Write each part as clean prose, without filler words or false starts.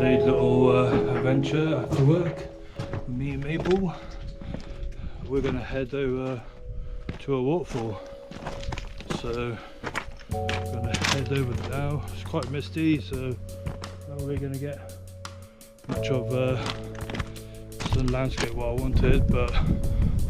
Today's little adventure after work with me and Mabel. We're going to head over to a waterfall. So we're going to head over now. It's quite misty, so we're going to get much of some landscape what I wanted, but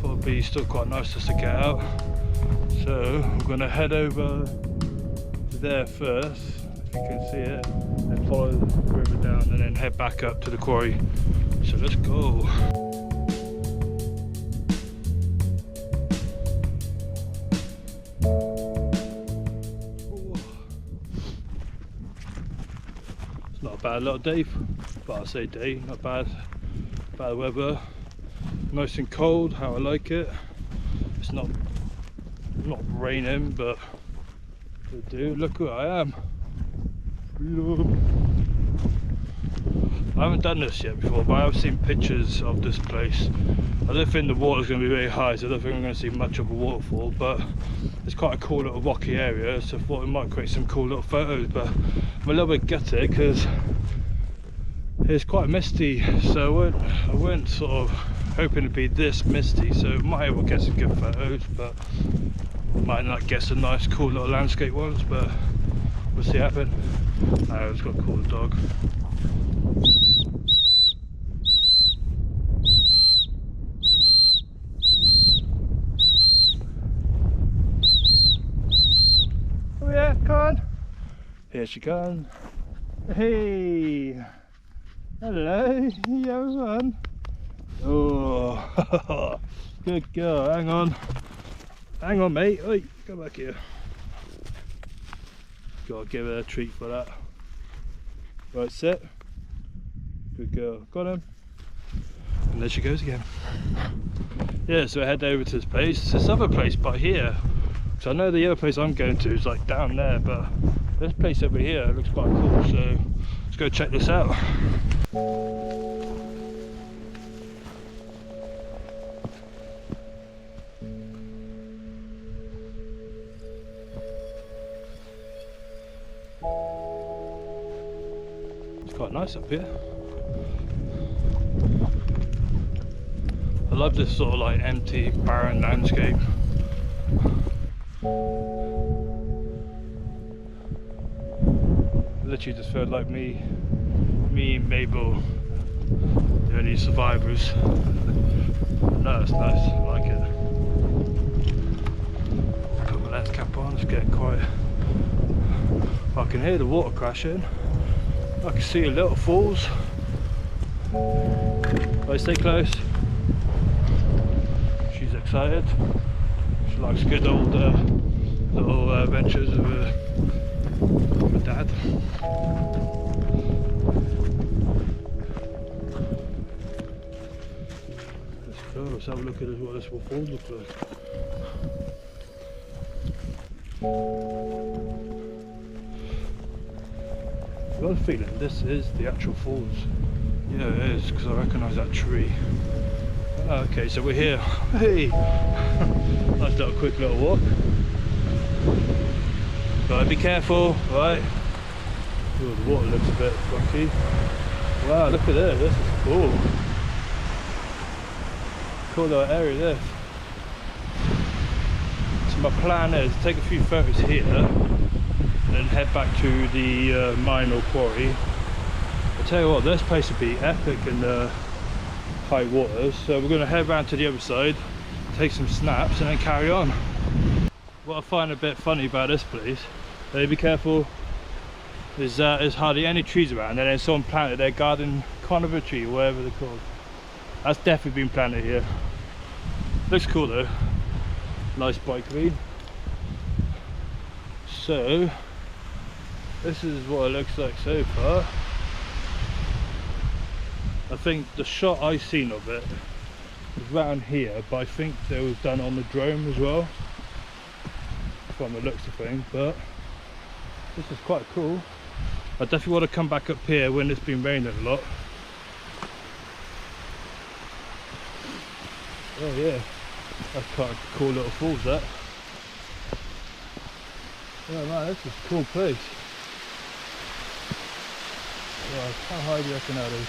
thought it'd be still quite nice just to get out. So we're going to head over to there first, if you can see it, and follow the river down and then head back up to the quarry. So let's go. It's not a bad little day, but I say day, not bad. Bad weather, nice and cold, how I like it. It's not raining, but dude, look where I am. I haven't done this yet before, but I've seen pictures of this place. I don't think the water's going to be very high, so I don't think I'm going to see much of a waterfall, but it's quite a cool little rocky area, so I thought it might create some cool little photos. But I'm a little bit gutted because it's quite misty, so I weren't sort of hoping to be this misty, so might able to get some good photos, but might not get some nice cool little landscape ones, but we'll see what happens. I've just got to call the dog. Oh yeah, come on. Here she comes. Hey. Hello. You having fun? Oh, good girl. Hang on. Hang on, mate. Oi, come back here. Gotta give her a treat for that. Right, sit. Good girl. Got him. And there she goes again. Yeah, so I head over to this place. This other place by here, So I know the other place I'm going to is like down there, but this place over here looks quite cool, so let's go check this out. It's quite nice up here. I love this sort of like empty, barren landscape. Literally just felt like me and Mabel, the only survivors. No, it's nice, I like it. Put my lens cap on, it's getting quiet. I can hear the water crashing. I can see a little falls. I stay close. She's excited. She likes good old little adventures with my dad. Let's go, let's have a look at what this falls look like. I've got a feeling this is the actual falls. Yeah, it is, because I recognise that tree. Okay, so we're here. Hey! Nice little quick little walk. Gotta be careful, right? Oh, the water looks a bit funky. Wow, look at this, this is cool. Cool little area this. So my plan is to take a few photos here and then head back to the mine or quarry. I'll tell you what, this place would be epic in the high waters, so we're going to head round to the other side, take some snaps and then carry on. What I find a bit funny about this place, be careful, is there's hardly any trees around, and then someone planted their garden conifer tree, or whatever they're called. That's definitely been planted here. Looks cool though, nice bright green. So this is what it looks like so far. I think the shot I've seen of it is round here, but I think it was done on the drone as well, from the looks of things. But this is quite cool. I definitely want to come back up here when it's been raining a lot. Oh yeah, that's quite a cool little falls that. Oh man, this is a cool place. Yeah, how high do you reckon that is?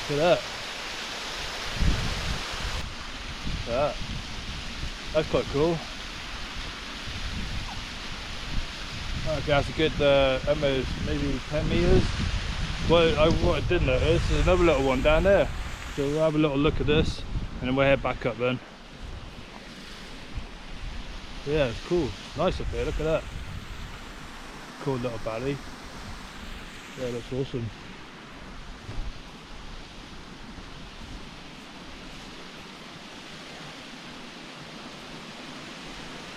Look at that. That's quite cool. Okay, that's a good almost maybe 10 meters. Well, what I did notice is another little one down there. So we'll have a little look at this and then we'll head back up then. Yeah, it's cool. Nice up here, look at that. Cool little valley. Yeah, that's awesome.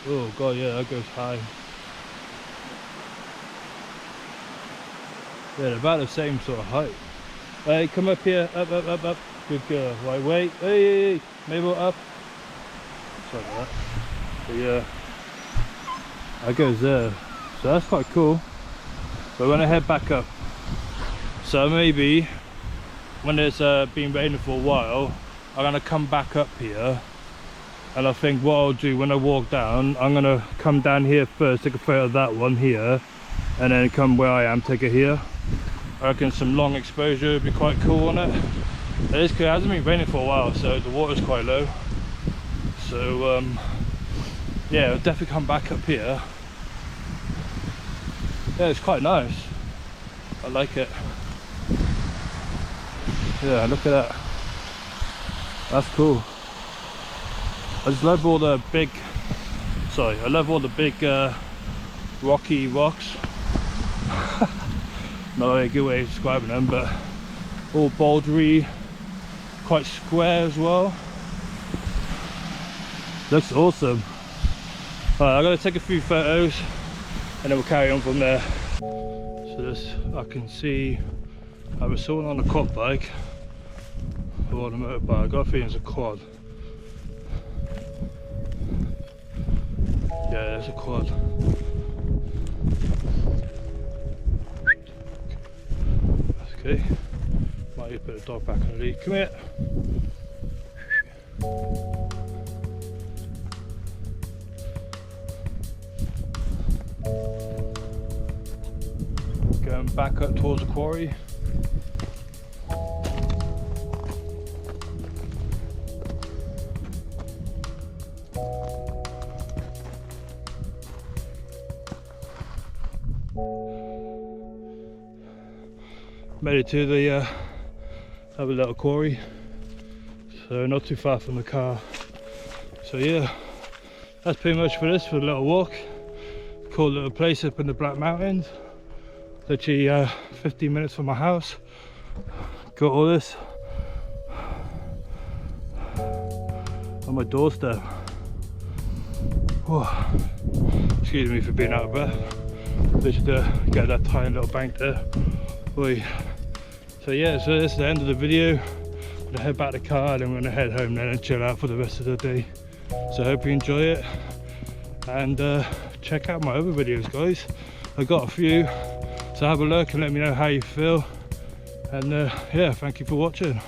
Oh god, yeah, that goes high. Yeah, they're about the same sort of height. Hey, come up here, up, up, up, up. Good girl. Right, wait. Hey, hey, hey. Mabel, up. Sorry about that. But yeah, that goes there. So that's quite cool. But we're gonna head back up. So maybe when it's been raining for a while, I'm gonna come back up here. And I think what I'll do when I walk down, I'm gonna come down here first, take a photo of that one here, and then come where I am, take it here. I reckon some long exposure would be quite cool on it. It hasn't been raining for a while, so the water's quite low. So yeah, I'll definitely come back up here. Yeah, it's quite nice. I like it. Yeah, look at that. That's cool. I just love all the big, I love all the big rocky rocks. Not a good way of describing them, but all bouldery, quite square as well. Looks awesome. Alright, I'm going to take a few photos and then we'll carry on from there. So this, I can see I was someone on a quad bike or on a motorbike. I got a feeling it's a quad. Yeah, there's a quad. That's okay. Might need to put the dog back on the lead. Come here. Going back up towards the quarry. Made it to the other little quarry, so not too far from the car. So yeah, that's pretty much for this, for the little walk. Cool little place up in the Black Mountains. Literally 15 minutes from my house. Got all this on my doorstep. Whoa. Excuse me for being out of breath. Just get that tiny little bank there. Boy. So yeah, so this is the end of the video. I'm gonna head back to the car and I'm gonna head home then and chill out for the rest of the day. So I hope you enjoy it, and check out my other videos, guys. I got a few, so have a look and let me know how you feel. And yeah, thank you for watching.